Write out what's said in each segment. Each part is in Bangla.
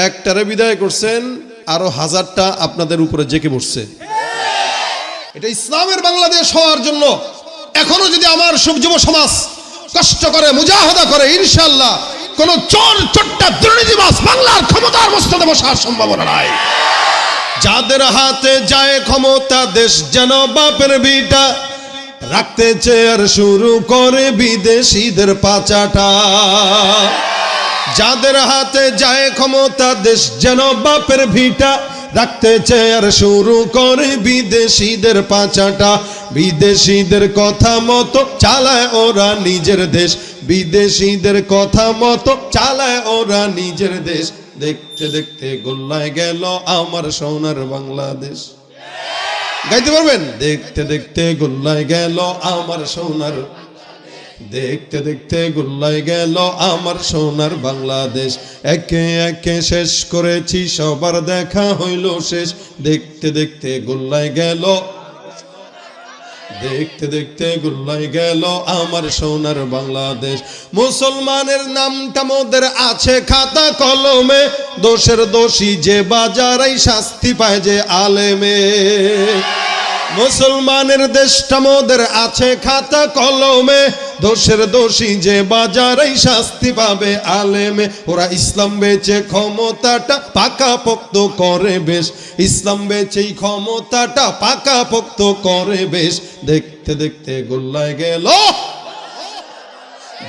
একটারে বিদায় করছেন, আরো হাজারটা আপনাদের উপরে জেকে বসছে। এটা ইসলামের বাংলাদেশ হওয়ার জন্য এখনো যদি আমার যুব সমাজ কষ্ট করে, মুজাহাদা করে, ইনশাআল্লাহ কোন চোর চোট্টা দুর্নীতিবাজ বাংলার ক্ষমতার মস্তদে বসার সম্ভাবনা নাই। যাদের হাতে যায় ক্ষমতা, দেশ যেন বাপের বিটা, রাখতে চেয়ার শুরু করে বিদেশিদের পাচাটা। যাদের হাতে যায় ক্ষমতা, দেশ যেন বাপের ভিটা, রাখতে চেয়ার শুরু করে বিদেশিদের পাচাটা। বিদেশিদের কথা মতো চালায় ওরা নিজের দেশ, বিদেশিদের কথা মতো চালায় ওরা নিজের দেশ। দেখতে দেখতে গোল্লায় গেল আমার সোনার বাংলাদেশ। গাইতে পারবেন? দেখতে দেখতে গোল্লায় গেল আমার সোনার, দেখতে দেখতে গোল্লায় গেল আমার সোনার বাংলাদেশ। একে একে শেষ করেছি, সবার দেখা হইল শেষ। দেখতে দেখতে গোল্লায় গেল, দেখতে দেখতে গোল্লায় গেল আমার সোনার বাংলাদেশ। মুসলমানের নামটা মোদের আছে খাতা কলমে, দোষের দোষী যে বাজারাই শাস্তি পায় যে আলেমে। মুসলমানের দেশটা মোদের আছে খাতা কলমে, দোষের দোষী যে বাজারাই শাস্তি পাবে আলেমে। ওরা ইসলাম বেচে ক্ষমতাটা পাকাপোক্ত করে বেশ, ইসলাম বেচেই ক্ষমতাটা পাকাপোক্ত করে বেশ। দেখতে দেখতে গোল্লায় গেল,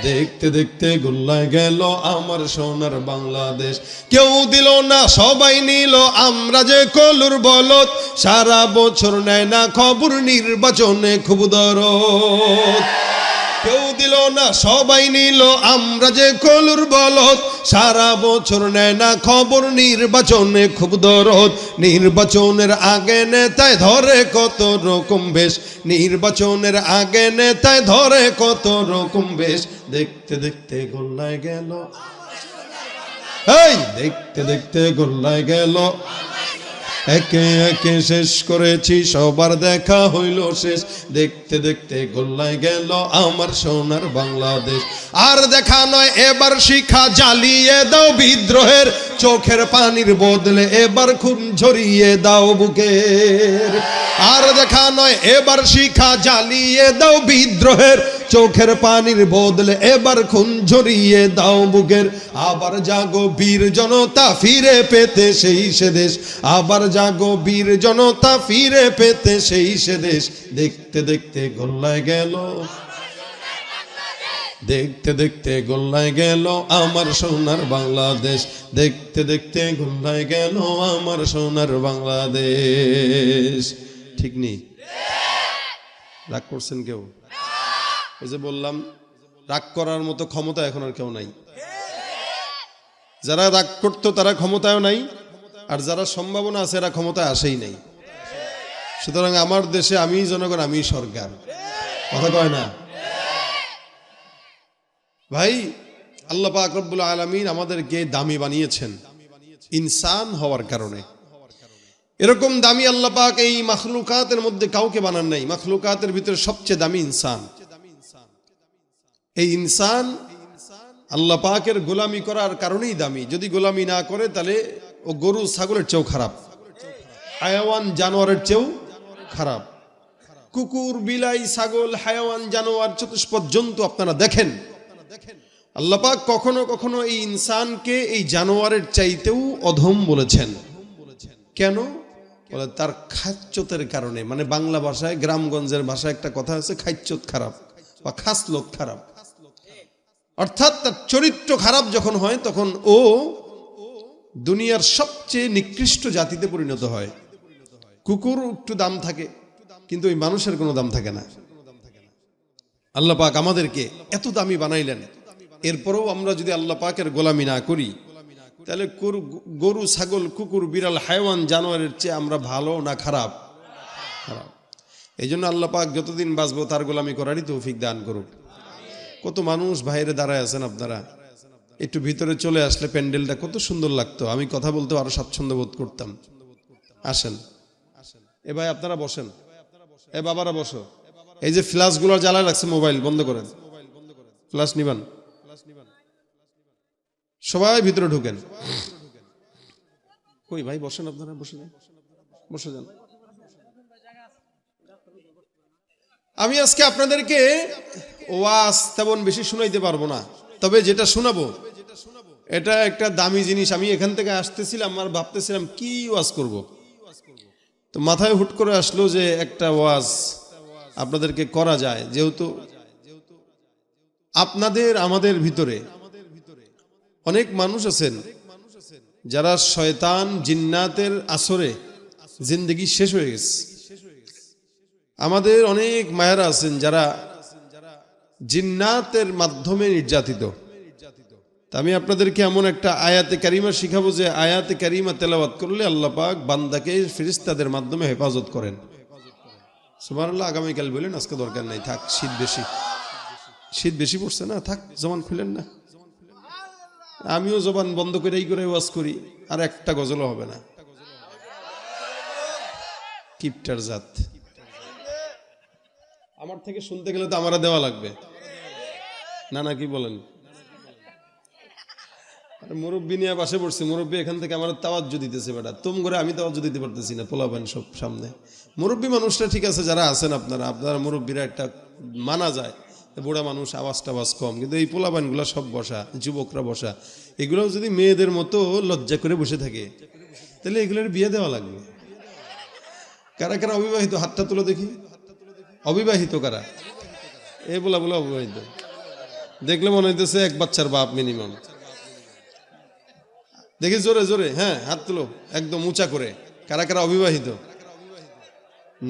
দেখতে দেখতে গোল্লায় গেল আমার সোনার বাংলাদেশ। কেউ দিল না সবাই নিল, আমরা যে কলুর বলদ, সারা বছর নেয় না খবর, নির্বাচনে খুব দরদ। কেউ দিল না সবাই নিল, আমরা যে কলুর বলদ, সারা বছর নেয় না খবর, নির্বাচনে খুব দরদ। নির্বাচনের আগে নেতায় ধরে কত রকম বেশ, নির্বাচনের আগে নেতায় ধরে কত রকম বেশ। দেখতে দেখতে গোল্লায় গেল, এই দেখতে দেখতে গোল্লায় গেল, একে একে শেষ করেছি, সবার দেখা হইল শেষ। দেখতে দেখতে গোল্লায় গেল আমার সোনার বাংলাদেশ। আর দেখা নয় এবার শিখা, জ্বালিয়ে দাও বিদ্রোহের, চোখের পানির বদলে এবার খুন ঝরিয়ে দাও বুকের। আর দেখা নয় এবার শিখা, জ্বালিয়ে দাও বিদ্রোহের, চোখের পানির বদলে এবার খুন ঝরিয়ে দাও বুকের। আবার জাগো বীর জনতা, ফিরে পেতে সেই সে দেশ, আবার জাগো বীর জনতা, ফিরে পেতে সেই সে দেশ। দেখতে দেখতে গোল্লায় গেল, দেখতে দেখতে গোল্লায় গেল আমার সোনার বাংলাদেশ। দেখতে দেখতে গোল্লায় গেল আমার সোনার বাংলাদেশ। ঠিক নেই? রাগ করছেন কেউ? ওই যে বললাম, রাগ করার মতো ক্ষমতা এখন আর কেউ নাই। যারা রাগ করতো তারা ক্ষমতায়ও নাই, আর যারা সম্ভাবনা আছে এরা ক্ষমতায় আসেই নাই। সুতরাং আমার দেশে আমি জনগণ, আমি সরকার, কথা কয় না ভাই? আল্লাহ পাক রব্বুল আলামিন আমাদেরকে দামি বানিয়েছেন ইনসান হওয়ার কারণে। এরকম দামি আল্লাহ পাক এই মাখলুকাতের মধ্যে কাউকে বানান নাই। মাখলুকাতের ভিতরে সবচেয়ে দামি ইনসান। এই ইনসান আল্লাহ পাকের গোলামি করার কারণেই দামি। যদি গোলামি না করে তাহলে ও গরু ছাগলের চেয়েও খারাপ, হায়াওয়ান জানোয়ারের চেয়েও খারাপ। কুকুর, বিলাই, ছাগল, হায়াওয়ান, জানোয়ার, চতুষ্পদ জন্তু আপনারা দেখেন, আল্লাহ পাক কখনো কখনো এই ইনসানকে এই জানোয়ারের চাইতেও অধম বলেছেন। কেন? বলে তার খাচ্চতের কারণে। মানে বাংলা ভাষায়, গ্রামগঞ্জের ভাষায় একটা কথা আছে, খাচ্চত খারাপ বা খাসলত খারাপ। অর্থাৎ তার চরিত্র খারাপ যখন হয় তখন ও দুনিয়ার সবচেয়ে নিকৃষ্ট জাতিতে পরিণত হয়। কুকুর একটু দাম থাকে, কিন্তু ওই মানুষের কোনো দাম থাকে না। আল্লাহ পাক আমাদেরকে এত দামি বানাইলেন, এরপরেও আমরা যদি আল্লাহ পাকের গোলামি না করি তাহলে গরু, ছাগল, কুকুর, বিড়াল, হায়াওয়ান, জানোয়ারের চেয়ে আমরা ভালো না খারাপ? খারাপ। এই জন্য আল্লাহ পাক যতদিন বাঁচবো তার গোলামি করারই তৌফিক দান করুক। কত মানুষ বাইরে দাঁড়ায় আছেন আপনারা, একটু ভিতরে চলে আসলে প্যান্ডেলটা কত সুন্দর লাগতো, আমি কথা বলতে আরো স্বাচ্ছন্দ্য বোধ করতাম। আসেন এ ভাই, আপনারা বসেন, এ বাবারা বসো। এই যে ফ্ল্যাশগুলো জ্বালায় রাখছে, মোবাইল বন্ধ করেন, ফ্ল্যাশ নিবান, সবাই ভিতরে ঢুকেন। কই ভাই বসেন, আপনারা বসে যান, বসে যান। আমি আজকে আপনাদেরকে ওয়াজ তেমন বেশি শুনাইতে পারবো না, তবে যেটা শোনাবো এটা একটা দামি জিনিস। আমি এখান থেকে আসতেছিলাম আর ভাবতেছিলাম কি ওয়াজ করব, তো মাথায় হুট করে আসলো যে একটা ওয়াজ আপনাদেরকে করা যায়, যেহেতু আপনাদের আমাদের ভিতরে অনেক মানুষ আছেন যারা শয়তান জিন্নাতের আসরে জিন্দগি শেষ হয়ে গেছে। আমাদের অনেক মায়েরা আছেন যারা জিন্নাতের মাধ্যমে নির্যাতিত। তা আমি আপনাদেরকে এমন একটা আয়াতে কারিমা শিখাবো যে আয়াতে কারিমা তেলাওয়াত করলে আল্লাহ পাক বান্দাকে ফেরেশতাদের মাধ্যমে হেফাজত করেন। সুবহানাল্লাহ। আগামীকাল বলেন, আজকে দরকার নাই, থাক, শীত বেশি পড়ছে না, থাক, জবান খুলেন না। আমিও জবান বন্ধ করেই করে ওয়াজ করি, আর একটা গজলও হবে না। কিপটার জাত, আমার থেকে শুনতে গেলে তো আমারা দেওয়া লাগবে না, না কি বলেন? মুরব্বী নিয়ে পাশে পড়ছি, মুরব্বী এখান থেকে আমার তাওয়াজ্জু দিতেছে, বেটা তুম করে আমি তাওয়াজ্জু দিতে পারতেছি না, পোলাপান সব সামনে। মুরব্বী মানুষটা ঠিক আছে, যারা আছেন আপনারা মুরব্বীরা একটা মানা যায়, বুড়া মানুষ আওয়াজ টাওয়াজ কম, কিন্তু এই পোলাপানগুলা সব বসা, যুবকরা বসা, এগুলো যদি মেয়েদের মতো লজ্জা করে বসে থাকে তাহলে এগুলোর বিয়ে দেওয়া লাগবে। কারা কারা অবিবাহিত হাতটা তুলো দেখি, অবিবাহিত কারা? এ বলা অবিবাহিত, দেখলে মনে হইতেছে এক বাচ্চার বাপ মিনিমাম। দেখি জোরে জোরে, হ্যাঁ হাত তুলো একদম উঁচা করে। কারা কারা অবিবাহিত?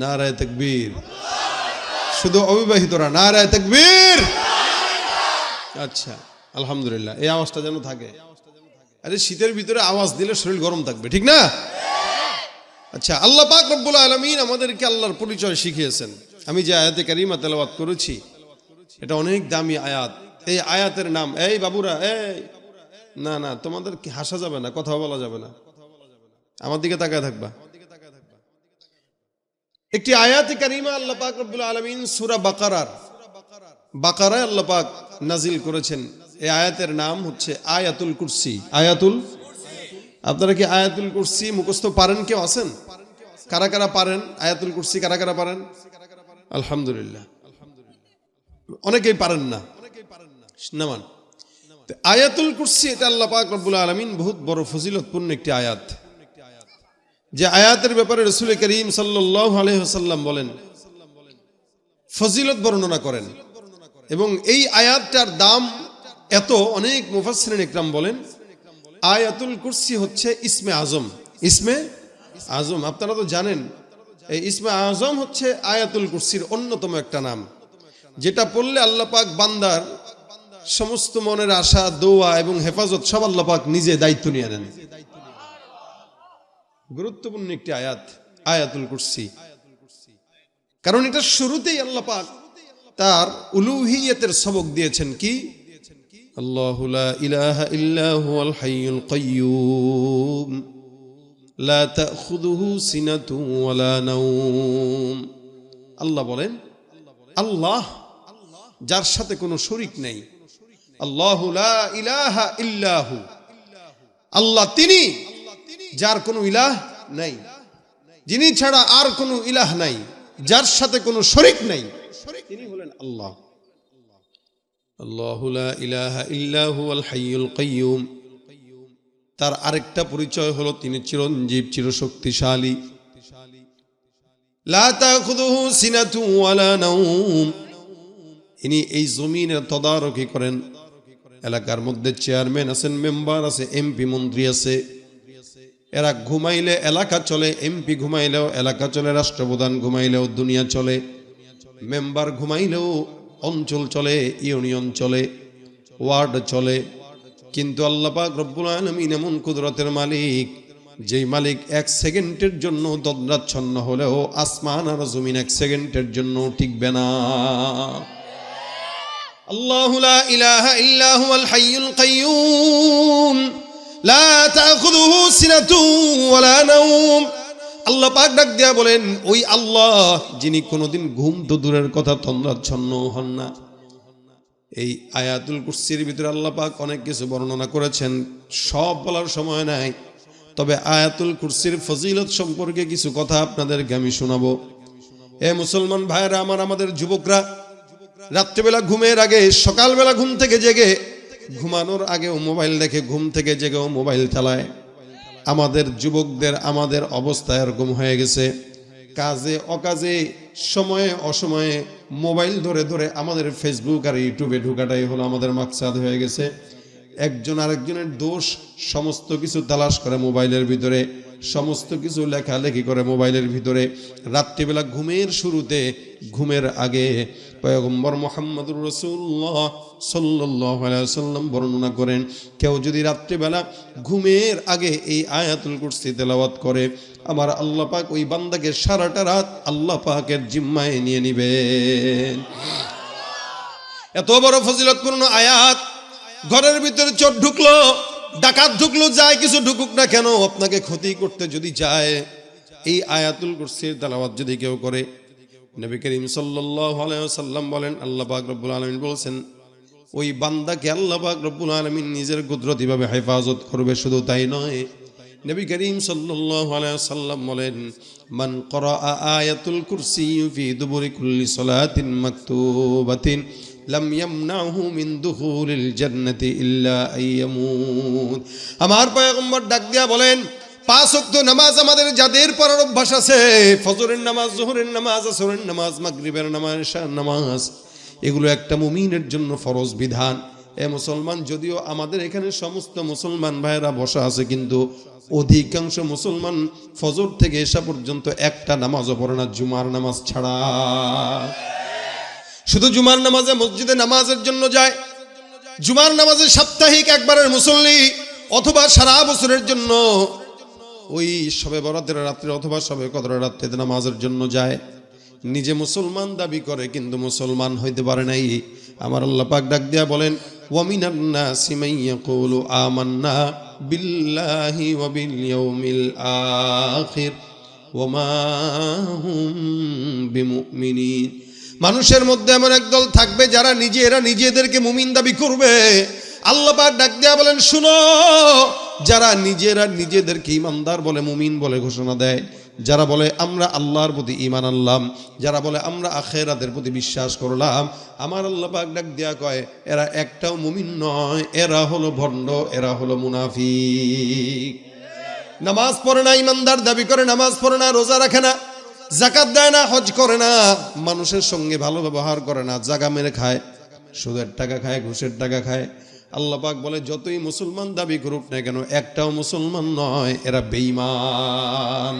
নারায়ে তাকবীর। শুধু অবিবাহিতরা নারায়ে তাকবীর। আচ্ছা আলহামদুলিল্লাহ, এই আওয়াজটা যেন থাকে। আরে শীতের ভিতরে আওয়াজ দিলে শরীর গরম থাকবে, ঠিক না? আচ্ছা, আল্লাহ পাক রব্বুল আলামিন আমাদেরকে আল্লাহর পরিচয় শিখিয়েছেন। আমি যে আয়াতে কারিমা তেলাওয়াত করেছি এটা অনেক দামি আয়াত। এই আয়াতের নাম, এই বাবুরা, এই না না তোমাদের কি হাসা যাবে না, কথা বলা যাবে না, আমার দিকে তাকায় থাকবা। একটি আয়াতে কারিমা আল্লাহ পাক রব্বুল আলামিন সূরা বাকারায় আল্লাহ পাক নাজিল করেছেন। এই আয়াতের নাম হচ্ছে আয়াতুল কুরসি। আপনারা কি আয়াতুল কুরসি মুখস্থ পারেন? কেউ আছেন? কারা কারা পারেন আয়াতুল কুরসি? কারা কারা পারেন? আলহামদুলিল্লাহ। অনেকেই পারেন না, নামান। আয়াতুল কুরসি এটা আল্লাহ পাক রব্বুল আলামিন বহুত বড় ফজিলতপূর্ণ একটি আয়াত, যে আয়াতের ব্যাপারে রাসূল করিম সাল্লাল্লাহু আলাইহি ওয়াসাল্লাম বলেন, ফজিলত বর্ণনা করেন। এবং এই আয়াতটার দাম এত, অনেক মুফাসসিরিন ইকরাম বলেন আয়াতুল কুরসি হচ্ছে ইসমে আজম। ইসমে আজম আপনারা তো জানেন, এই ইসমে আজম হচ্ছে আয়াতুল কুরসির অন্যতম একটা নাম, যেটা পড়লে আল্লাহ পাক বান্দার সমস্ত মনের আশা, দোয়া এবং হেফাজত সব আল্লাহ পাক নিজে দায়িত্ব নিয়ে নেন। গুরুত্বপূর্ণ একটি আয়াত আয়াতুল কুরসি, কারণ এটা শুরুতেই আল্লাহ পাক তার উলুহিয়তের সবক দিয়েছেন। কি? আল্লাহু লা ইলাহা ইল্লা হুয়াল হাইয়ুল কাইয়্যুম লা তাখুযুহু সিনাতুন ওয়ালা নাওম। আল্লাহ বলেন, আল্লাহ যার সাথে কোনো শরীক নেই। আল্লাহু লা ইলাহা ইল্লা হু, আল্লাহ তিনি যার কোনো ইলাহ নাই, যিনি ছাড়া আর কোনো ইলাহ নাই, যার সাথে কোনো শরীক নাই, তিনি হলেন আল্লাহ। আল্লাহু লা ইলাহা ইল্লা হুয়াল হাইয়ুল কাইয়্যুম। তার আরেকটা পরিচয় হলো তিনি চিরঞ্জীব, চিরশক্তিশালী। লা তাখুযুহু সিনাতুন ওয়ালা নাওম। ইনি এই জমিনের তদারকি করেন। এলাকার মধ্যে চেয়ারম্যান আছেন, মেম্বার আছে, এমপি মন্ত্রী আছে। এরা ঘুমাইলে এলাকা চলে, এমপি ঘুমাইলেও এলাকা চলে, রাষ্ট্রপ্রধান ঘুমাইলেও দুনিয়া চলে, মেম্বার ঘুমাইলেও অঞ্চল চলে, ইউনিয়ন চলে, ওয়ার্ড চলে। কিন্তু আল্লাহ পাক রব্বুল আলামিন এমন কুদরতের মালিক, যেই মালিক এক সেকেন্ডের জন্য তদ্রাচ্ছন্ন হলেও আসমান আর জমিন এক সেকেন্ডের জন্য টিকবে না। আল্লাহু লা ইলাহা ইল্লা হুয়াল হাইয়ুল কাইয়্যুম লা তাখুযুহু সিনাতুন ওয়ালা নাওম। আল্লাহ পাক ডাক দিয়া বলেন, ওই আল্লাহ যিনি কোনোদিন ঘুম তো দূরের কথা তন্দ্রাচ্ছন্ন হন না। এই আয়াতুল কুরসির ভিতরে আল্লাহ পাক অনেক কিছু বর্ণনা করেছেন, সব বলার সময় নাই। তবে আয়াতুল কুরসির ফজিলত সম্পর্কে কিছু কথা আপনাদেরকে আমি শোনাবো। এ মুসলমান ভাইরা আমার, আমাদের যুবকরা রাত্রিবেলা ঘুমের আগে, সকালবেলা ঘুম থেকে জেগে, ঘুমানোর আগেও মোবাইল দেখে, ঘুম থেকে জেগেও মোবাইল চালায়। আমাদের যুবকদের আমাদের অবস্থা এরকম হয়ে গেছে, কাজে অকাজে, সময়ে অসময়ে মোবাইল ধরে ধরে আমাদের ফেসবুক আর ইউটিউবে ঢোকাটাই হলো আমাদের মাকসাদ হয়ে গেছে। একজন আরেকজনের দোষ সমস্ত কিছু তালাশ করে মোবাইলের ভিতরে, সমস্ত কিছু লেখালেখি করে মোবাইলের ভিতরে। রাত্রিবেলা ঘুমের শুরুতে, ঘুমের আগে পয়গম্বর মুহাম্মদুর রাসূলুল্লাহ সাল্লাল্লাহু আলাইহি ওয়াসাল্লাম বর্ণনা করেন, কেউ যদি রাত্রিবেলা ঘুমের আগে এই আয়াতুল কুরসি তেলাওয়াত করে, আমার আল্লাহ পাক ওই বান্দাকে সারাটা রাত আল্লাহ পাকের জিম্মায় নিয়ে নিবেন। এত বড় ফজিলতপূর্ণ আয়াত। ঘরের ভিতরে চোর ঢুকলো, ডাকাত ঢুকলো, যায় কিছু ঢুকুক না কেন, আপনাকে ক্ষতি করতে যদি যায়, এই আয়াতুল কুরসির তেলাওয়াত যদি কেউ করে, নবী করিম সাল্লাল্লাহু আলাইহি ওয়াসাল্লাম বলেন, আল্লাহ পাক রব্বুল আলামিন বলেছেন, ওই বান্দাকে আল্লাহ পাক রব্বুল আলামিন নিজের কুদরতিভাবে হেফাজত করবে। শুধু তাই নয়, নবী করিম সাল্লাল্লাহু আলাইহি ওয়াসাল্লাম বলেন, মান ক্বরাআ আয়াতুল কুরসি ফি দুবুরি কুল্লি সালাতিন মাকতুবাতিন লাম ইয়ামনাহু মিন দুখুলিল জান্নাতি ইল্লা আইয়ামুত। আমার পয়গম্বর ডাক দিয়া বলেন, 5 ওয়াক্ত নামাজ আমাদের যাদের পড়ার অভ্যাস আছে, ফজরের নামাজ, যোহরের নামাজ, আসরের নামাজ, মাগরিবের নামাজ, ইশার নামাজ, এগুলো একটা মুমিনের জন্য ফরজ বিধান। এ মুসলমান, যদিও আমাদের এখানে সমস্ত মুসলমান ভাইয়েরা বসা আছে, কিন্তু অধিকাংশ মুসলমান ফজর থেকে এশা পর্যন্ত একটা নামাজও পড়ে না, জুমার নামাজ ছাড়া। শুধু জুমার নামাজে মসজিদে নামাজের জন্য যায়, জুমার নামাজে সাপ্তাহিক একবারের মুসল্লি, অথবা সারা বছরের জন্য ওই শবে বরাতের রাত্রে অথবা শবে কদরের রাত্রিতে নামাজের জন্য যায়। নিজে মুসলমান দাবি করে কিন্তু মুসলমান হইতে পারে নাই। আমার আল্লাহ পাক ডাক দিয়া বলেন, ওয়া মিনান নাসি মান ইয়াকুলু আমান্না বিল্লাহি ওয়া বিল ইয়াউমিল আখির ওয়া মা হুম বিমুমিনিন। মানুষের মধ্যে এমন একদল থাকবে যারা নিজেদেরকে মুমিন দাবি করবে। আল্লাহ পাক ডাক দিয়া বলেন, শুনো, যারা নিজেদেরকে ইমানদার বলে, মুমিন বলে ঘোষণা দেয়, যারা বলে আমরা আল্লাহর প্রতি ঈমান আনলাম, যারা বলে আমরা আখিরাতের প্রতি বিশ্বাস করলাম, আমার আল্লাহ পাক ডাক দিয়া কয়, এরা একটাও মুমিন নয়, এরা হলো ভণ্ড, এরা হলো মুনাফিক। নামাজ পড়ে না, ইমানদার দাবি করে, নামাজ পড়ে না, রোজা রাখে না, যাকাত দেয় না, হজ করে না, মানুষের সঙ্গে ভালো ব্যবহার করে না, জাগা মেরে খায়, সুদের টাকা খায়, ঘুষের টাকা খায়। আল্লাহ পাক বলে, যতই মুসলমান দাবি করুক না কেন, একটাও মুসলমান নয়, এরা বেঈমান।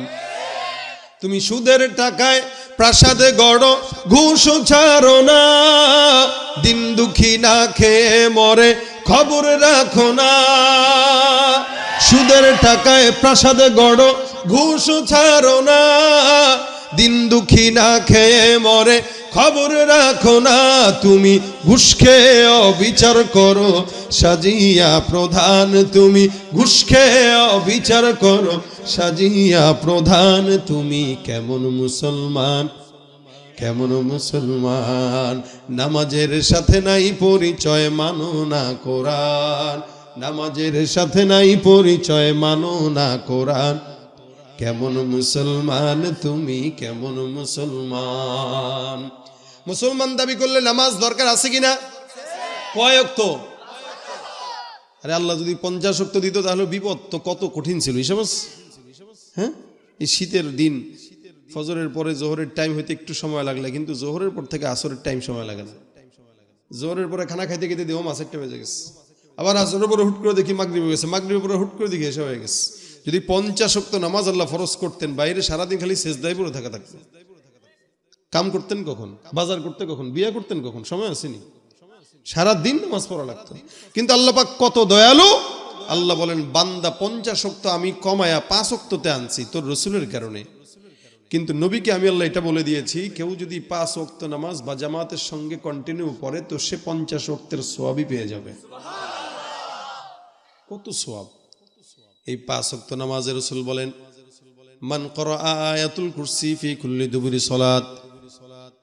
তুমি সুদের টাকায় প্রাসাদে গড়, ঘুষ ছাড়ো না, দিন দুঃখী না খেয়ে মরে, খবর রাখো না। সুদের টাকায় প্রাসাদে গড়, ঘুষ ছাড়ো না, দিন দুঃখী না খেয়ে মরে, খবর রাখো না। তুমি ঘুষ খেয়ে অবিচার করো সাজিয়া প্রধান, তুমি ঘুষ খেয়ে অবিচার করো সাজিয়া প্রধান। তুমি কেমন মুসলমান, কেমন মুসলমান, নামাজের সাথে নাই পরিচয়, মানো না কোরআন, নামাজের সাথে নাই পরিচয়, মানো না কোরআন। কেমন মুসলমান তুমি, কেমন মুসলমান। মুসলমান দাবি করলে নামাজ দরকার আছে কিনা? কয় ওয়াক্ত? আরে আল্লাহ যদি 50 ওয়াক্ত দিত তাহলে বিপদ তো কত কঠিন ছিল হিসাব। হ্যাঁ, এই শীতের দিন ফজরের পরে জোহরের টাইম হইতে একটু সময় লাগলে, কিন্তু জোহরের পর থেকে আসরের টাইম সময় লাগে না। জোহরের পরে খানা খাইতে খেতে দেবো মাছের টাইমে বেজে গেছে, আবার আসরের পরে হুট করে দেখি মাগরিব হয়ে গেছে, মাগরিবের পরে হুট করে দেখি এসে হয়ে গেছে। যদি 50 ওয়াক্ত নামাজ আল্লাহ ফরজ করতেন, বাইরে সারাদিন খালি সেজদায় পড়ে থাকা থাকতো। কাম করতেন কখন? বাজার করতে কখন? বিয়ে করতেন কখন? সময় আসেনি, সারাদিন নামাজ পড়া লাগতো। কিন্তু আল্লাহ পাক কত দয়ালু, আল্লাহ বলেন, বান্দা 50 ওয়াক্ত আমি কমায়া 5 ওয়াক্ততে আনছি তোর রসুলের কারণে। কিন্তু নবীকে আমি আল্লাহ এটা বলে দিয়েছি, কেউ যদি 5 ওয়াক্ত নামাজ বা জামাতের সঙ্গে কন্টিনিউ করে তো সে 50 ওয়াক্তের সওয়াবই পেয়ে যাবে। কত সওয়াব এই 5 ওয়াক্ত নামাজে। রাসূল বলেন, মান ক্বরাআ আয়াতুল কুরসি ফি কুল্লি দুবুরি সালাত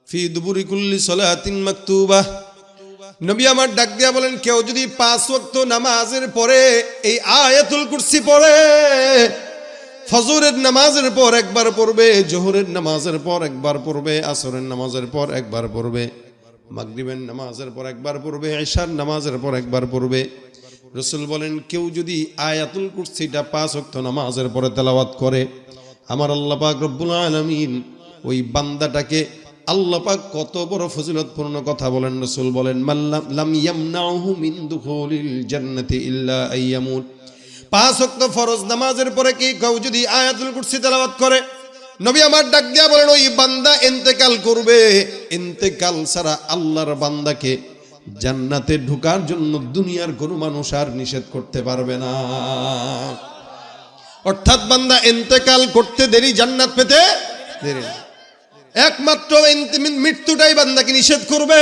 ফি দুবুরি কুল্লি সালাতিন মাকতুবাহ। নবী আমার ডাক দিয়া বলেন, কেউ যদি 5 ওয়াক্ত নামাজের পরে এই আয়াতুল কুরসি পড়ে, ফজরের নামাজের পর একবার পড়বে, জোহরের নামাজের পর একবার পড়বে, আসরের নামাজের পর একবার পড়বে, মাগরিবের নামাজের পর একবার পড়বে, ইশার নামাজের পর একবার পড়বে। রাসূল বলেন কেউ যদি আয়াতুল কুরসিটা 5 ওয়াক্ত নামাজের পরে তেলাওয়াত করে, আমার আল্লাহ পাক রব্বুল আলামিন ওই বান্দাটাকে, আল্লাহ পাক কত বড় ফজিলতপূর্ণ কথা বলেন। রাসূল বলেন লাম ইয়ামনাহু মিন দুখুলিল জান্নাতি ইল্লা আইয়ামুত। 5 ওয়াক্ত ফরজ নামাজের পরে কেউ যদি আয়াতুল কুরসি তেলাওয়াত করে, নবী আমার ডাক দিয়া বলেন ওই বান্দা ইন্তেকাল করবে, ইন্তেকাল ছাড়া আল্লাহর বান্দাকে জান্নাতে ঢোকার জন্য দুনিয়ার কোনো মানুষ আর নিষেধ করতে পারবে না। অর্থাৎ বান্দা ইন্তেকাল করতে দেরি, জান্নাত পেতে দেরি। একমাত্র মৃত্যুটাই বান্দাকে নিষেধ করবে।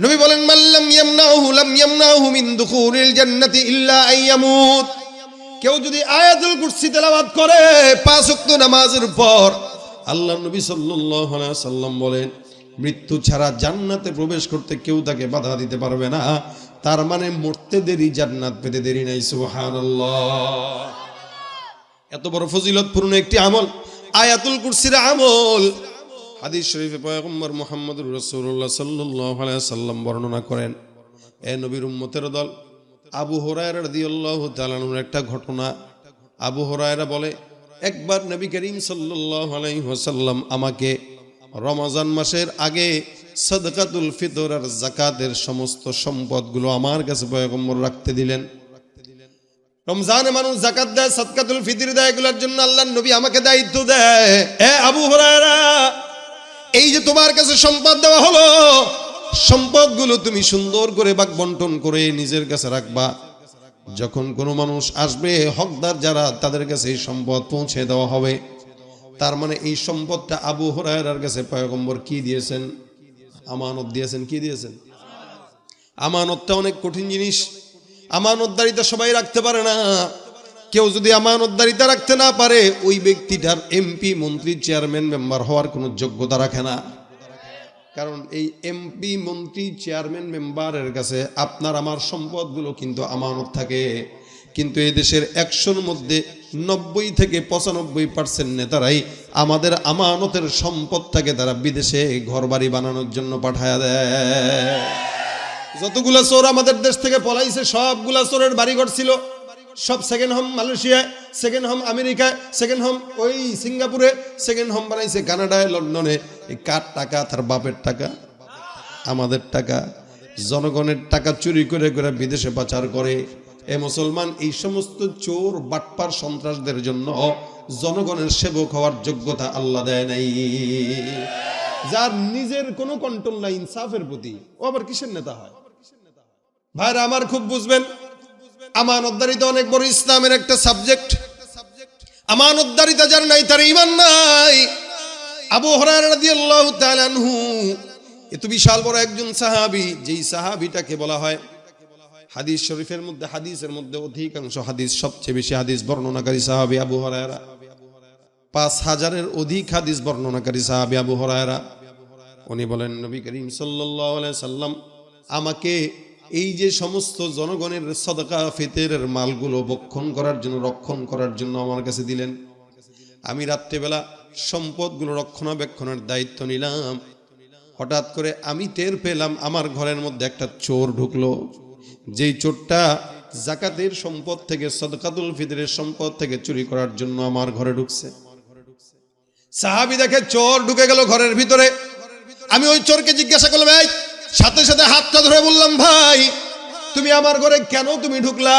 নবী বলেন মাল্লাম ইয়ামনাহু মিন দুখুলিল জান্নাতি ইল্লা আইয়ামুত। কেউ যদি আয়াতুল কুরসি তেলাওয়াত করে 5 ওয়াক্ত নামাজের পর, আল্লাহর নবী সাল্লাল্লাহু আলাইহি ওয়াসাল্লাম বলেন মৃত্যু ছাড়া জান্নাতে প্রবেশ করতে কেউ তাকে বাধা দিতে পারবে না। তার মানে মরতে দেরি, জান্নাত পেতে দেরি নাই। সুবহানাল্লাহ। এত বড় ফজিলতপূর্ণ একটি আমল আয়াতুল কুরসির আমল। হাদিস শরীফে পয়গম্বর মুহাম্মদুর রাসূলুল্লাহ সাল্লাল্লাহু আলাইহি ওয়াসাল্লাম বর্ণনা করেন, এ নবীর উম্মতের দল, আবু হুরায়রা রাদিয়াল্লাহু তাআলা আনহুর একটা ঘটনা। আবু হুরায়রা বলে একবার নবী করিম সাল্লাল্লাহু আলাইহি ওয়াসাল্লাম আমাকে রমজান মাসের আগে সাদকাতুল ফিতর আর যাকাতের সমস্ত সম্পদগুলো আমার কাছে পয়গম্বর রাখতে দিলেন। রমজানে মানুষ যাকাত দেয়, সাদকাতুল ফিতর দেয়, এগুলোর জন্য আল্লাহর নবী আমাকে দায়িত্ব দেয়, এ আবু হুরায়রা, এই যে তোমার কাছে সম্পদ দেওয়া হলো, সম্পদগুলো তুমি সুন্দর করে ভাগ বন্টন করে নিজের কাছে রাখবা। যখন কোনো মানুষ আসবে হকদার যারা, তাদের কাছে এই সম্পদ পৌঁছে দেওয়া হবে। তার মানে এই সম্পদটা আবু হুরায়রার কাছে পয়গম্বর কি দিয়েছেন? আমানত দিয়েছেন। কি দিয়েছেন? আমানতটা অনেক কঠিন জিনিস। আমানতদারিতা সবাই রাখতে পারে না। কেউ যদি আমানতদারিতা রাখতে না পারে, ওই ব্যক্তিটার এমপি, মন্ত্রী, চেয়ারম্যান, মেম্বার হওয়ার কোনো যোগ্যতা রাখে না। কারণ এই এমপি, মন্ত্রী, চেয়ারম্যান, মেম্বারের কাছে আপনার আমার সম্পদগুলো কিন্তু আমানত থাকে। কিন্তু এই দেশের 100-র মধ্যে 90 থেকে 95% নেতারাই আমাদের আমানতের সম্পদটাকে তারা বিদেশে ঘরবাড়ি বানানোর জন্য পাঠায়া দেয়। যতগুলা চোর আমাদের দেশ থেকে পলাইছে, সবগুলা চোরের বাড়িঘর ছিল, সব সেকেন্ড হোম মালয়েশিয়ায়, সেকেন্ড হোম আমেরিকায়, সেকেন্ড হোম ওই সিঙ্গাপুরে, সেকেন্ড হোম বানাইছে কানাডায়, লন্ডনে। এই কার টাকা? তার বাপের টাকা, আমাদের টাকা, জনগণের টাকা চুরি করে করে বিদেশে পাচার করে। এ মুসলমান, এই সমস্ত চোর, বাটপার, সন্ত্রাসদের জন্য জনগণের সেবক হওয়ার যোগ্যতা আল্লাহ দেয় নাই। যার নিজের কোনো কন্ট্রোল নাই ইনসাফের প্রতি, ও আবার কিসের নেতা হয়? ভাইরা আমার খুব বুঝবেন, আমানতদারিতা অনেক বড় ইসলামের একটা সাবজেক্ট। আমানতদারিতা যার নাই তার ঈমান নাই। আবু হুরায়রা রাদিয়াল্লাহু তাআলা আনহু এত বিশাল বড় একজন সাহাবী, যেই সাহাবীটাকে বলা হয় হাদিস শরীফের মধ্যে, হাদিসের মধ্যে অধিকাংশ হাদিস, সবচেয়ে বেশি হাদিস বর্ণনাকারী সাহাবী আবু হুরায়রা। 5000-এর অধিক হাদিস বর্ণনাকারী সাহাবী আবু হুরায়রা। উনি বলেন নবী করিম সাল্লাল্লাহু আলাইহি সাল্লাম আমাকে এই যে সমস্ত জনগণের সদকা ফিতরের মালগুলো বক্ষণ করার জন্য, রক্ষণ করার জন্য আমার কাছে দিলেন। আমি রাত্রেবেলা সম্পদগুলো রক্ষণাবেক্ষণের দায়িত্ব নিলাম। হঠাৎ করে আমি টের পেলাম আমার ঘরের মধ্যে একটা চোর ঢুকলো। যেই চোরটা যাকাতের সম্পদ থেকে, সাদকাতুল ফিতরের সম্পদ থেকে চুরি করার জন্য আমার ঘরে ঢুকছে। সাহাবী দেখে চোর ঢুকে গেল ঘরের ভিতরে। আমি ওই চোরকে জিজ্ঞাসা করলাম, এই, সাথে সাথে হাতটা ধরে বললাম, ভাই তুমি আমার ঘরে কেন তুমি ঢুকলা?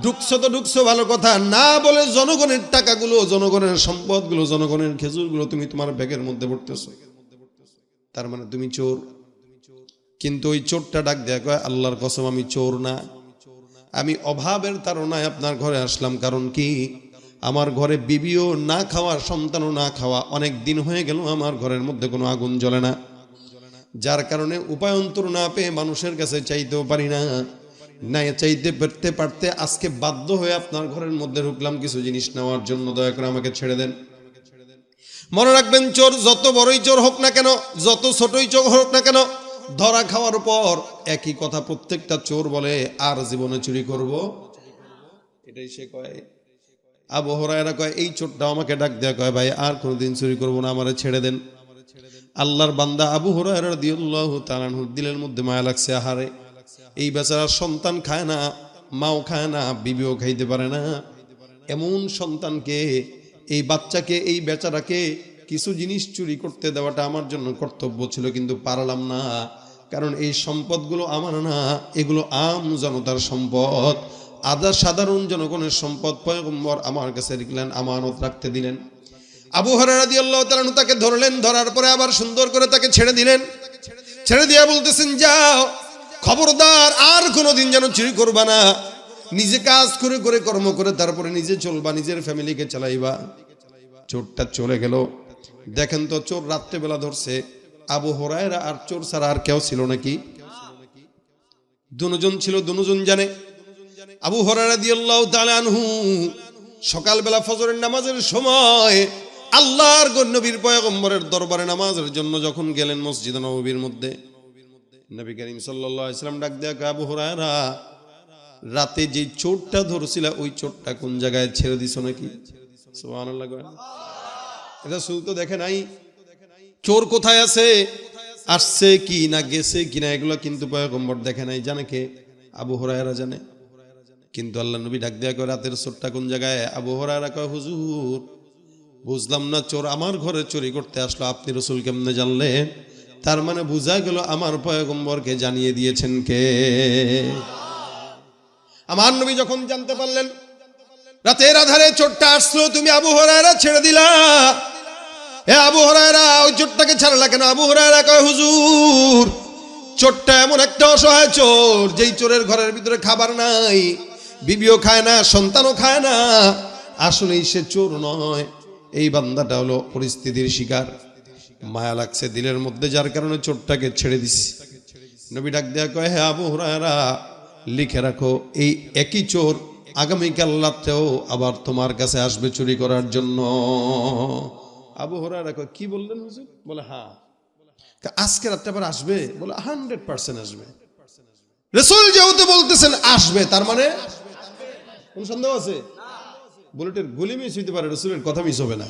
ঢুকছো তো ঢুকছো ভালো কথা, না বলে জনগণের টাকাগুলো, জনগণের সম্পদগুলো, জনগণের খেজুরগুলো তুমি তোমার ব্যাগের মধ্যে ভরতেছো। তার মানে তুমি চোর। কিন্তু ওই চোরটা ডাক দেয়া কয়, আল্লাহর কসম আমি চোর না, আমি অভাবের তাড়নায় আপনার ঘরে আসলাম। কারণ কি, আমার ঘরে বিবিও না খাওয়া, সন্তানও না খাওয়া, অনেক দিন হয়ে গেল আমার ঘরের মধ্যে কোনো আগুন জ্বলে না। যার কারণে উপায়ন্তর না পেয়ে মানুষের কাছে চাইতেও পারি না, না চাইতে পারতে আজকে বাধ্য হয়ে আপনার ঘরের মধ্যে ঢুকলাম কিছু জিনিস নেওয়ার জন্য। দয়া করে আমাকে ছেড়ে দেন। মনে রাখবেন, চোর যত বড়ই চোর হোক না কেন, যত ছোটই চোর হোক না কেন, ধরা খাওয়ার পর একই কথা প্রত্যেকটা চোর বলে, আর জীবনে চুরি করব, এটাই সে কয়। আবু হুরায়রা কয় এই চোরটা আমাকে ডাক দেয়া কয় ভাই আর কোনোদিন চুরি করবো না, আমারে ছেড়ে দেন। আল্লাহর বান্দা আবু হুরায়রা রাদিয়াল্লাহু তাআলা আনহুর দিলের মধ্যে মায়া লাগছে, আহারে এই বেচারার সন্তান খায় না, মাও খায় না, বিবিও খাইতে পারে না, এমন সন্তানকে, এই বাচ্চাকে, এই বেচারাকে কিছু জিনিস চুরি করতে দেওয়াটা আমার জন্য কর্তব্য ছিল, কিন্তু পারলাম না, কারণ এই সম্পদগুলো আমার না, এগুলো আম জনতার সম্পদ, সাধারণ জনগণের সম্পদ। পয়গম্বর আমার কাছে লিখলেন, আমানত রাখতে দিলেন। আবু হুরায়রা রাদিয়াল্লাহু তাআলা আনহু তাকে ধরলেন, ধরার পরে আবার সুন্দর করে তাকে ছেড়ে দিলেন। ছেড়ে দিয়ে বলতেছেন, যাও, খবরদার আর কোনোদিন যেন চুরি করবা না, নিজে কাজ করে করে কর্ম করে তারপরে নিজে চলবা, নিজের ফ্যামিলিকে চালাইবা। চোরটা চলে গেল। দেখেন তো, চোর রাত্রেবেলা ধরছে, আবু হুরায়রা আর চোর ছাড়া আর কেউ ছিল নাকি? দুজন ছিল, দুজন জানে। আবু হুরায়রা রাদিয়াল্লাহু তাআলা আনহু সকালবেলা ফজরের নামাজের সময় আল্লাহর নবীর পয়গম্বরের দরবারে নামাজের জন্য যখন গেলেন মসজিদে নববীর মধ্যে, নবী করিম সাল্লাল্লাহু আলাইহি ওয়াসাল্লাম ডাক দেয়া, আবু হুরায়রা, রাতে যে চোরটা ধরছিল ওই চোরটা কোন জায়গায় ছেড়ে দিছো নাকি? সুবহানাল্লাহ। রাসূল তো দেখে নাই চোর কোথায় আছে, আসছে কি না গেছে কিনা, এগুলো কিন্তু পয়গম্বর দেখে নাই। জানে কে? আবু হুরায়রা জানে। কিন্তু আল্লাহ নবী ডাক দেয়া কয়, রাতের চোরটা কোন জায়গায়? আবু হুরায়রা কয়, হুজুর বুঝলাম না, চোর আমার ঘরে চুরি করতে আসলো, আপনি রাসূল কেমনে জানলেন? তার মানে বোঝা গেল আমার পয়গম্বরকে জানিয়ে দিয়েছেন কে? আমার নবী যখন জানতে পারলেন রাতের আধারে চোরটা আসলো, তুমি আবু হুরায়রা ছেড়ে দিলা, হে আবু হুরায়রা ওই চোরটাকে ছাড়লা কেন? আবু হুরায়রা কয়, হুজুর চোরটা এমন একটা অসহায় চোর, যেই চোরের ঘরের ভিতরে খাবার নাই, বিবিও খায় না, সন্তানও খায় না, আসলেই সে চোর নয়, এই বান্দাটা হলো পরিস্থিতির শিকার। মায়া লাগছে দিলের মধ্যে, যার কারণে চোরটাকে ছেড়ে দিছি। নবী ডাক দেয়া কয়, হে আবু হুরায়রা, লিখে রাখো, এই একই চোর আগামীকাল রাতেও আবার তোমার কাছে আসবে চুরি করার জন্য। আবু হুরায়রা কয়, কি বললেন হুজুর? বলে, হ্যাঁ, আজকে রাতে আবার আসবে? বলে, 100% আসবে। রাসূল যেহেতু বলতেছেন আসবে, তার মানে কোন সন্দেহ আছে? বুলেটের গুলি মিস হইতে পারে, রাসূলের কথা মিস হবে না।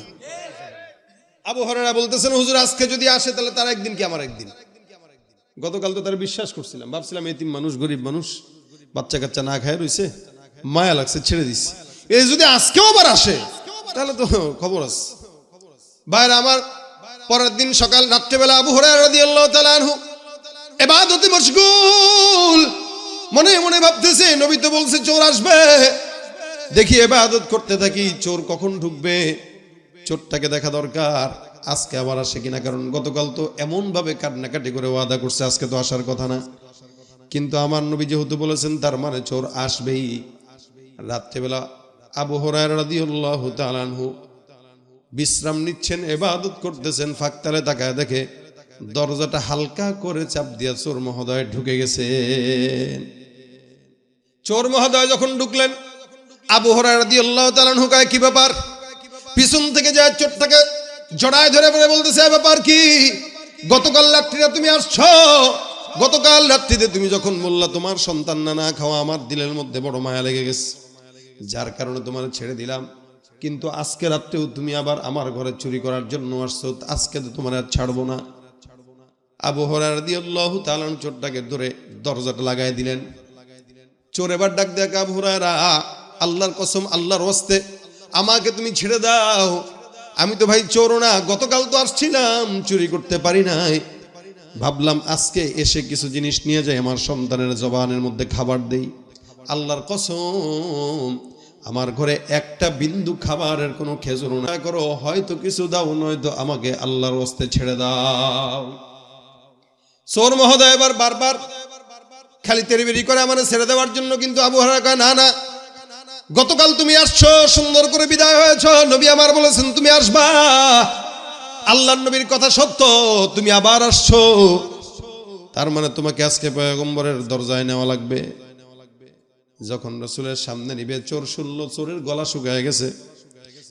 আবু হুরায়রা বলতেছেন, হুজুর আজকে যদি আসে তাহলে তার একদিন কি আমার একদিন। গতকাল তো তার বিশ্বাস করছিলাম, ভাবছিলাম এতিম মানুষ, গরিব মানুষ, বাচ্চা কাচ্চা না খায় রইছে, মায়া লাগছে, ছেড়ে দিছি। এই যদি আজকেও আবার আসে তাহলে তো খবর আছে। ভাইরা আমার, পরের দিন সকাল রাত্রেবেলা আবু হুরায়রা রাদিয়াল্লাহু তাআলা আনহু ইবাদতে মশগুল, মনে মনে ভাবতেছে নবী তো বলছে চোর আসবে, দেখি ইবাদত করতে থাকি, চোর কখন ঢুকবে, চোরটাকে দেখা দরকার, আজকে আবার আসে কিনা। কারণ গতকাল তো এমন ভাবে কান্নাকাটি করে ওয়াদা করছে, আজকে তো আসার কথা না। কিন্তু আমার নবী যেহেতু বলেছেন, তার মানে চোর আসবেই। রাত্রেবেলা আবু হুরায়রা রাদিয়াল্লাহু তাআলা আনহু বিশ্রাম নিচ্ছেন, ইবাদত করতেছেন, ফাঁকতালে তাকায় দেখে দরজাটা হালকা করে চাপ দিয়া চোর মহোদয় ঢুকে গেছেন। চোর মহোদয় যখন ঢুকলেন, আবু হুরায়রা রাদিয়াল্লাহু তাআলা আনহু কয়, কি ব্যাপার? পিছন থেকে যায় চোরটাকে জড়ায় ধরে পড়ে বলতেছে, ব্যাপার কি? গতকাল রাত্রিতে তুমি আসছো, গতকাল রাত্রিতে তুমি যখন বললা তোমার সন্তান না খাওয়া, আমার দিলের মধ্যে বড় মায়া লেগে গেছে, যার কারণে তোমার ছেড়ে দিলাম। কিন্তু আজকে রাত্রেও তুমি আবার আমার ঘরে চুরি করার জন্য আসছো, আজকে তো তোমার আর ছাড়বো না। আবু হুরায়রা রাদিয়াল্লাহু তাআলা চোরটাকে ধরে দরজাটা লাগাই দিলেন। চোর এবার ডাক দেয়া, আবু হুরায়রা, আল্লাহর কসম, আল্লাহর ওয়াস্তে আমাকে তুমি ছেড়ে দাও, আমি তো ভাই চোর না, গতকাল তো আসছিলাম, চুরি করতে পারি নাই, ভাবলাম আজকে এসে কিছু জিনিস নিয়ে যাই, আমার সন্তানের জবানের মধ্যে খাবার দেই। আল্লাহর কসম, আমার ঘরে একটা বিন্দু খাবারের কোনো খেজুর না করো, হয়তো কিছু দাও, নয়তো আমাকে আল্লাহর ওয়াস্তে ছেড়ে দাও। চোর মহোদয় এবার বারবার খালি তেরিবেরি করে আমার ছেড়ে দেওয়ার জন্য, কিন্তু আবু হুরায়রা কয়, না না, গতকাল তুমি আসছো, সুন্দর করে বিদায় হয়েছ, নবী আমার বলেছেন তুমি আসবা, আল্লাহর নবীর কথা সত্য, তুমি আবার আসছো, তার মানে তোমাকে আজকে পয়গম্বরের দরজায় নেওয়া লাগবে। যখন রাসূলের সামনে নিবে, চোর শুনল চোরের গলা শুকায় গেছে,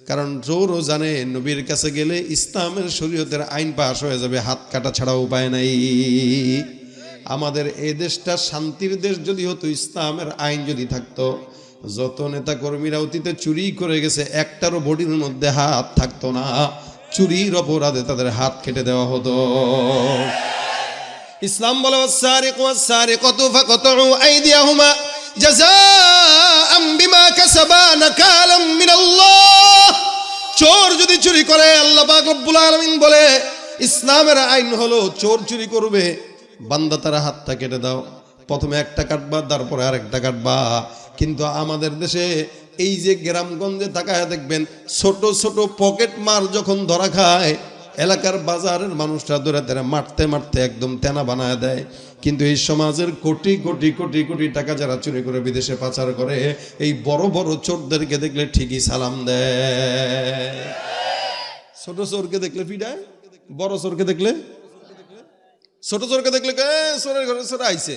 কারণ চোরও জানে নবীর কাছে গেলে ইসলামের শরীয়তের আইন পাশ হয়ে যাবে, হাত কাটা ছাড়া উপায় নাই। আমাদের এই দেশটা শান্তির দেশ যদি হতো, ইসলামের আইন যদি থাকতো, যত নেতা কর্মীরা অতীতে চুরি করে গেছে একটারও বডির মধ্যে হাত থাকতো না, চুরির অপরাধে তাদের হাত কেটে দেওয়া হতো। ইসলাম বলে ওয়াস-সারিকু ওয়াস-সারিকাতু ফাকতাউ আইদিয়াহুমা জাযাআম বিমা কাসাবা নাকালাম মিনাল্লাহ। চোর যদি চুরি করে, আল্লাহ পাক রব্বুল আলামিন বলে ইসলামের আইন হলো চোর চুরি করবে, বান্দা তার হাতটা কেটে দাও। প্রথমে একটা কাটবা, তারপরে আরেকটা কাটবা। কিন্তু আমাদের দেশে এই যে গ্রামগঞ্জে তাকায় দেখবেন ছোট ছোট পকেট মার যখন ধরা খায়, এলাকার বাজারের মানুষরা ধরে ধরে মারতে মারতে একদম তেনা বানায় দেয়। কিন্তু এই সমাজের কোটি কোটি কোটি কোটি টাকা যারা চুরি করে বিদেশে পাচার করে, এই বড় বড় চোরদেরকে দেখলে ঠিকই সালাম দেয়। ছোট চোরকে দেখলে পিডায়, বড় চোরকে দেখলে, ছোট চোরকে দেখলে চোরের ঘরে চোর আইছে,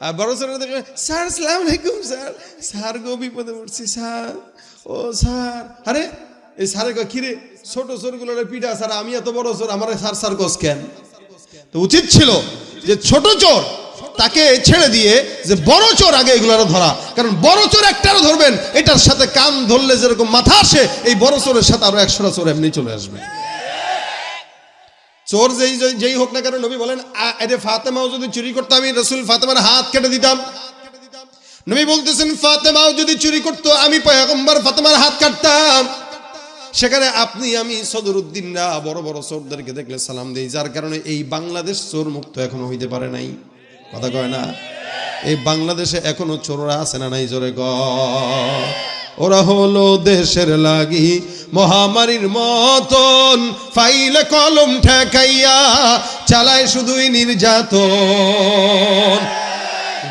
আর বড় চোরকে দেখলে স্যার আসসালামু আলাইকুম স্যার, স্যার গো বিপদে পড়ছি স্যার, ও স্যার। আরে এই স্যারে কিরে ছোট চোরগুলো পিডা, স্যার আমি এত বড় চোর, আমার স্যার স্যার গোস কেন? তো উচিত ছিল যে ছোট চোর তাকে ছেড়ে দিয়ে যে বড় চোর আগে এগুলো ধরা, কারণ বড় চোর একটারও ধরবেন, এটার সাথে কান ধরলে যেরকম মাথা আসে, এই বড় চোরের সাথে আরো 100টা চোর এমনি চলে আসবে। চোর যেই হোক না কেন, নবী বলেন আরে ফাতেমাও যদি চুরি করতো আমি রাসূল ফাতেমার হাত কেটে দিতাম। নবী বলতেছেন ফাতেমাও যদি চুরি করতো আমি পয়গম্বর ফাতেমার হাত কাটতাম। সেখানে আপনি আমি সদরুদ্দিনরা বড় বড় চোরদেরকে দেখলে সালাম দেই, যার কারণে এই বাংলাদেশ চোর মুক্ত এখনো হইতে পারে নাই। কথা কয় না? এই বাংলাদেশে এখনো চোররা আছে না নাই? জোরে কয়। ওরা হলো দেশের লাগি মহামারীর মতন, ফাইলে কলম ঠেকাইয়া চালায় শুধুই নির্যাতন।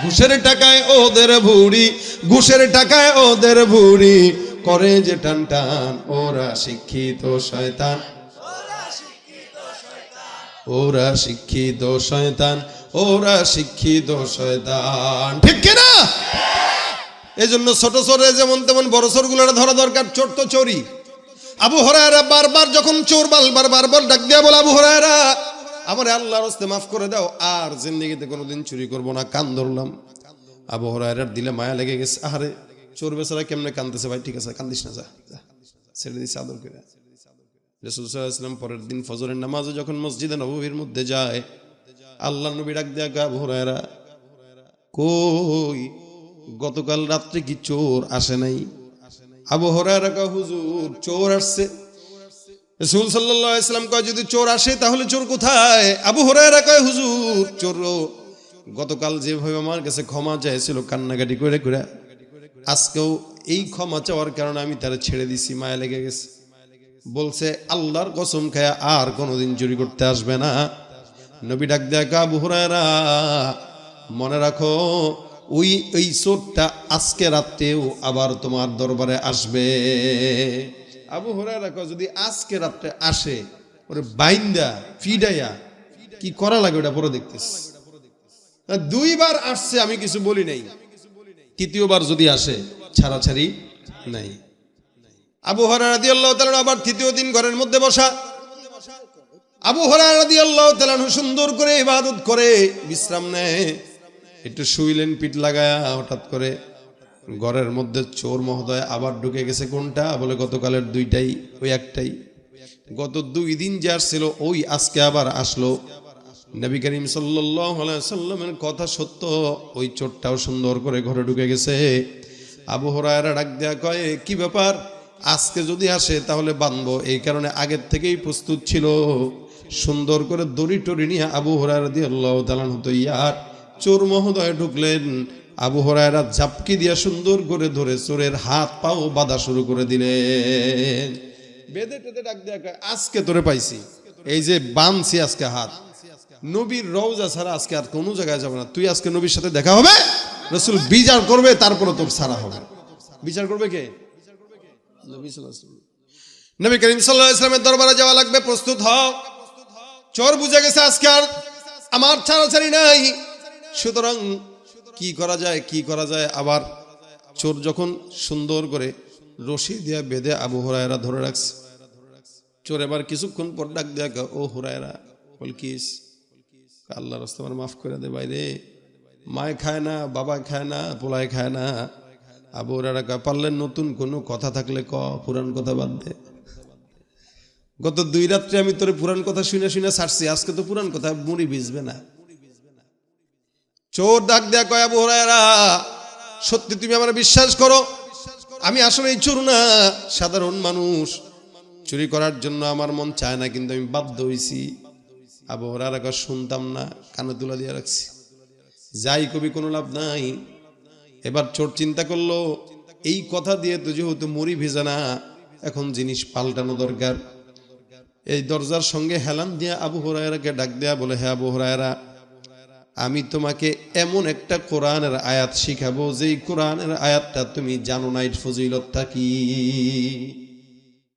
ঘুষের টাকায় ওদের ভুড়ি, ঘুষের টাকায় ওদের ভুড়ি করে যে টান টান। ওরা শিক্ষিত শয়তান, ওরা শিক্ষিত শয়তান, ওরা শিক্ষিত শয়তান। ঠিক কিনা? এই জন্য ছোট চোরে যেমন তেমন বড় চোর গুলোর ধরা দরকার। চোর তো চোরই। আবু হুরায়রা বারবার যখন চোর বারবার ডাক দিয়া বলে, আবু হুরায়রা আমার আল্লাহর রাস্তে মাফ করে দাও, আর জিন্দেগিতে কোনোদিন চুরি করব না। কান ধরলাম। আবু হুরায়রার দিলে মায়া লেগে গেছে। আরে চোর বেচারা কেমনে কান্দতেছে। ভাই ঠিক আছে, কান্দিস না, যা ছেড়ে দিস আদর করে। রাসূল সাল্লাল্লাহু আলাইহি ওয়াসাল্লাম পরের দিন ফজরের নামাজে যখন মসজিদে নববীর মধ্যে যায়, আল্লাহর নবী ডাক দিয়া কয়, আবু হুরায়রা কই গতকাল রাত্রে কি চোর আসে নাই? আবু হুরায়রা কয়, হুজুর চোর আসছে। রাসূল সাল্লাল্লাহু আলাইহি ওয়াসাল্লাম কয়, যদি চোর আসে তাহলে চোর কোথায়? আবু হুরায়রা কয়, হুজুর চোর গতকাল যেভাবে আমার কাছে ক্ষমা চাইছিল কান্নাকাটি করে করে, আজকেও এই ক্ষমা চাওয়ার কারণে আমি তারা ছেড়ে দিছি, মায়া লেগে গেছে। বলছে আল্লাহর কসম খায়া আর কোনোদিন চুরি করতে আসবে না। নবী ডাক দেয়া কয়, আবু হুরায়রা মনে রাখো ওই চোরটা আজকে রাতেও আবার তোমার দরবারে আসবে। আবু হুরায়রা কয়, যদি আজকে রাতে আসে ওরে বাইন্দা ফিডাইয়া কি করা লাগে ওটা পরে দেখতেছি। 2 বার আসছে আমি কিছু বলি নাই, 3য় যদি আসে ছাড়াছাড়ি নাই। আবু হুরায়রা রাদিয়াল্লাহু তাআলা আবার 3য় দিন ঘরের মধ্যে বসা। আবু হুরায়রা রাদিয়াল্লাহু তাআলা সুন্দর করে ইবাদত করে বিশ্রাম নেয়। একটু শুইলেন পিঠ লাগায়া, হঠাৎ করে ঘরের মধ্যে চোর মহোদয় আবার ঢুকে গেছে। কোনটা? বলে গতকালের 2টাই, ওই একটাই। গত 2 দিন যে আসছিল ওই আজকে আবার আসলো। নবী করিম সাল্লাল্লাহু আলাইহি সাল্লামের কথা সত্য, ওই চোরটাও সুন্দর করে ঘরে ঢুকে গেছে। আবু হুরায়রা ডাক দেয়া কয়, কি ব্যাপার? আজকে যদি আসে তাহলে বাঁধবো, এই কারণে আগের থেকেই প্রস্তুত ছিল। সুন্দর করে দড়ি টড়ি নিয়ে আবু হুরায়রা রাদিয়াল্লাহু তাআলা ইয়ার চোর মহোদয় ঢুকলেন। আবু হুরায়রা ঝাপকি দিয়া সুন্দর করে ধরে চোরের হাত পাও বাঁধা শুরু করে দিলেন। বেঁধে টেঁধে ডাক দেয়া কয়, আজকে তোরে পাইছি, এই যে বাঁধছি আজকে হাত, নবীর রওজা ছাড়া আজকে আর কোনো জায়গায় যাবে না। তুই আজকে নবীর সাথে দেখা হবে, রাসূল বিচার করবে, তারপরে তোর ছাড়া হবে। বিচার করবে কে? নবী সাল্লাল্লাহু আলাইহি ওয়াসাল্লাম। নবী করিম সাল্লাল্লাহু আলাইহি ওয়াসাল্লামের দরবারে যাওয়া লাগবে, প্রস্তুত হও। চোর বুঝে গেছে আজকে আর আমার ছাড়াছাড়ি নাই। সুতরাং কি করা যায়, কি করা যায়? আবার চোর যখন সুন্দর করে রশি দিয়া বেঁধে আবু হুরায়রা ধরে রাখছে, চোর এবার কিছুক্ষণ পর ডাক দেয়া, ও হুরায়রা বল কিস? আল্লাহর রাস্তায় আমার মাফ করে দে বাইরে, মায় খায় না, বাবা খায় না, পোলায় খায় না, আবু হুরায়রা কয়, পারলে নতুন কোনো কথা থাকলে ক, পুরান কথা বাদ দে। গত 2 রাত্রে আমি তোরে পুরান কথা শুনে শুনে ছাড়ছি, আজকে তো পুরান কথা মুড়ি ভিজবে না। চোর ডাক দেয়া কয়, আবু হুরায়রা সত্যি তুমি আমার বিশ্বাস করো, আমি আসলে এই চোর না, সাধারণ মানুষ, চুরি করার জন্য আমার মন চায় না, কিন্তু আমি বাধ্য হইছি। আবু হুরায়রা কয়, শুনতাম না, কানে তুলা দিয়ে রাখছি, যাই কবি কোনো লাভ নাই। এবার চোর চিন্তা করলো, এই কথা দিয়ে তো যেহেতু মুড়ি ভেজে না, এখন জিনিস পাল্টানো দরকার। এই দরজার সঙ্গে হেলান দিয়া আবু হুরায়রাকে ডাক দেয়া বলে, হ্যাঁ আবু হুরায়রা, আমি তোমাকে এমন একটা কোরআনের আয়াত শিখাবো, যেই কোরআনের আয়াতটা তুমি জানো না এর ফজিলতটা কি।